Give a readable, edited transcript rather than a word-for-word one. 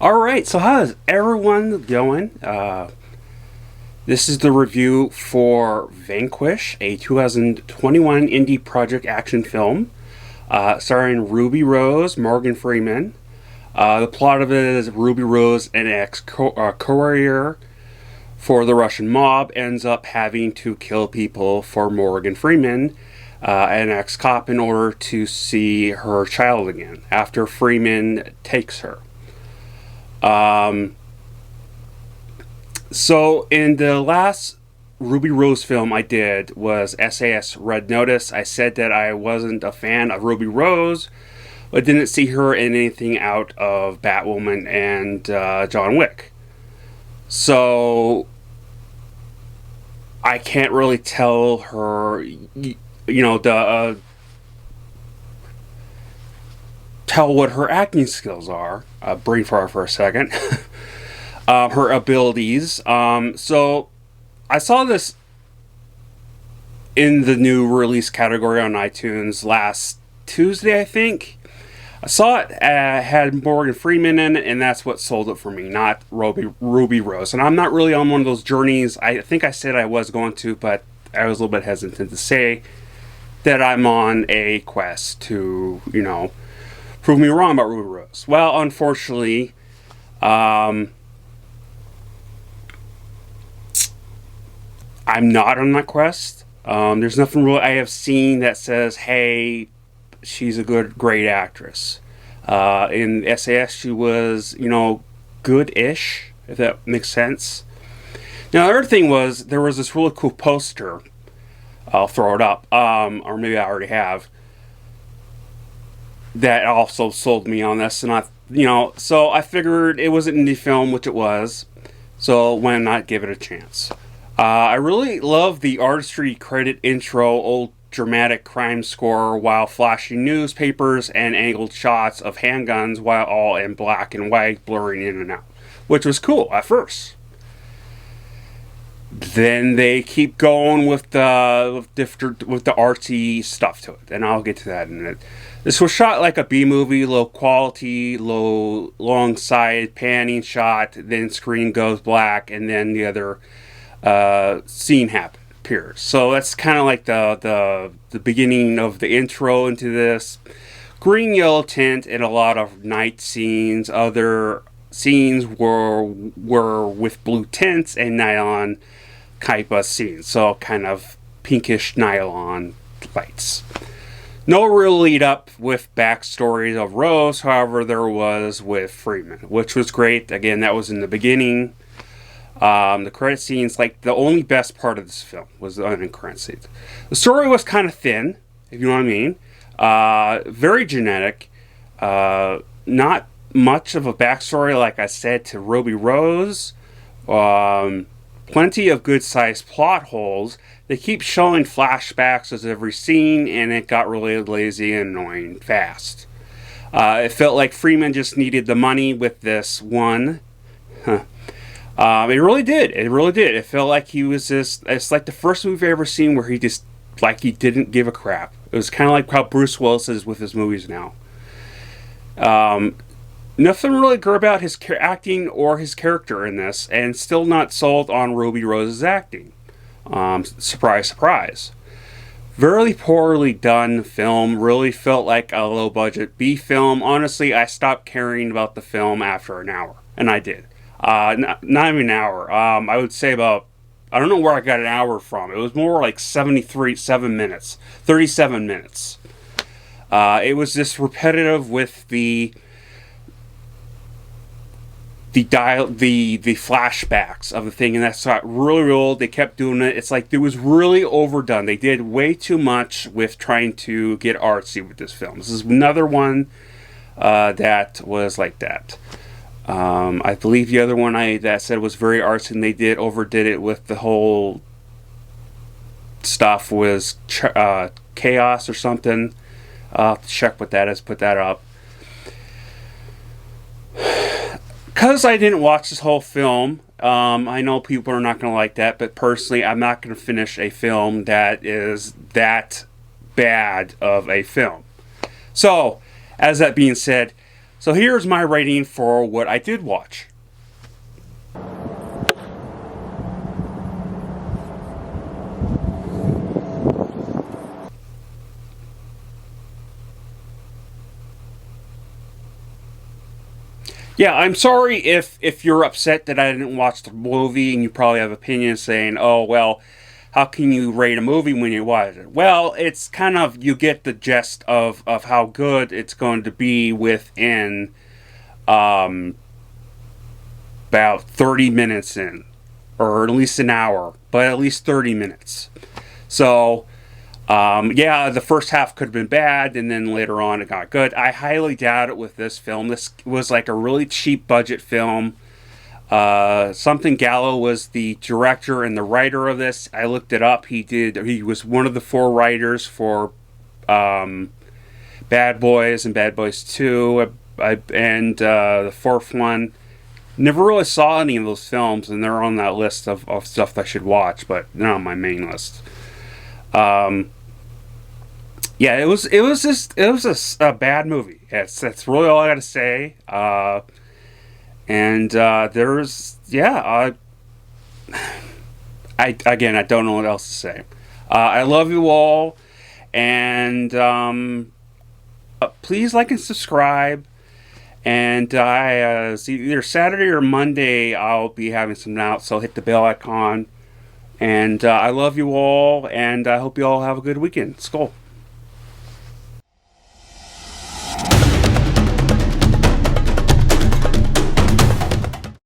All right, so how's everyone going? This is the review for Vanquish, a 2021 indie project action film starring Ruby Rose, Morgan Freeman. The plot of it is Ruby Rose, an ex-courier for the Russian mob, ends up having to kill people for Morgan Freeman, an ex-cop, in order to see her child again after Freeman takes her. So in the last Ruby Rose film I did was SAS Red Notice. I said that I wasn't a fan of Ruby Rose, but didn't see her in anything out of Batwoman and John Wick. So I can't really tell her, tell what her acting skills are. Brain fart for a second. Her abilities. So I saw this in the new release category on iTunes last Tuesday, I think. I saw it had Morgan Freeman in it, and that's what sold it for me, not Ruby Rose. And I'm not really on one of those journeys. I think I said I was going to, but I was a little bit hesitant to say that I'm on a quest to, prove me wrong about Ruby Rose. Well, unfortunately, I'm not on that quest. There's nothing really I have seen that says, hey, she's a great actress. In SAS, she was, good-ish, if that makes sense. Now, the other thing was, there was this really cool poster. I'll throw it up, or maybe I already have, that also sold me on this. And so I figured it was an indie film, which it was, so why not give it a chance? I really love the artistry credit intro, old dramatic crime score, while flashing newspapers and angled shots of handguns, while all in black and white, blurring in and out, which was cool at first. Then they keep going with the artsy stuff to it, and I'll get to that in a minute. This was shot like a B movie, low quality, long side panning shot. Then screen goes black, and then the other scene appears. So that's kind of like the beginning of the intro into this. Green yellow tint and a lot of night scenes. Other scenes were with blue tints and nylon type of scenes. So kind of pinkish nylon lights. No real lead up with backstories of Rose, however there was with Freeman, which was great. Again, that was in the beginning. The credit scenes, like the only best part of this film was the end credit scenes. The story was kind of thin, if you know what I mean. Very genetic. Not much of a backstory, like I said, to Ruby Rose. Plenty of good-sized plot holes. They keep showing flashbacks as every scene, and it got really lazy and annoying fast. It felt like Freeman just needed the money with this one. It really did. It really did. It felt like he was just... It's like the first movie I've ever seen where he just... Like, he didn't give a crap. It was kind of like how Bruce Willis is with his movies now. Nothing really good about his acting or his character in this, and still not sold on Ruby Rose's acting. Surprise, surprise. Very poorly done film. Really felt like a low-budget B film. Honestly, I stopped caring about the film after an hour, and I did. Not even an hour. I would say about, I don't know where I got an hour from. It was more like 37 minutes. It was just repetitive with the flashbacks of the thing, and that's got really old. They kept doing it. It's like it was really overdone. They did way too much with trying to get artsy with this film. This is another one that was like that. I believe the other one that said was very artsy, and they overdid it with the whole stuff was chaos or something. I'll have to check what that is, put that up. Because I didn't watch this whole film, I know people are not going to like that, but personally, I'm not going to finish a film that is that bad of a film. So, as that being said, So here's my rating for what I did watch. Yeah, I'm sorry if you're upset that I didn't watch the movie, and you probably have opinions saying, "Oh, well, how can you rate a movie when you watch it?" Well, it's kind of, you get the gist of how good it's going to be within um, about 30 minutes in, or at least an hour, but at least 30 minutes. So, yeah, the first half could have been bad, and then later on it got good. I highly doubt it with this film. This was like a really cheap budget film. Something Gallo was the director and the writer of this. I looked it up. He was one of the four writers for um, Bad Boys and Bad Boys 2, and the fourth one. Never really saw any of those films, and they're on that list of stuff that I should watch, but they're not on my main list. Um, yeah, it was a bad movie. That's really all I got to say. And there's yeah, I don't know what else to say. I love you all, and please like and subscribe. And either Saturday or Monday I'll be having some out, so hit the bell icon. And I love you all, and I hope you all have a good weekend. Skull.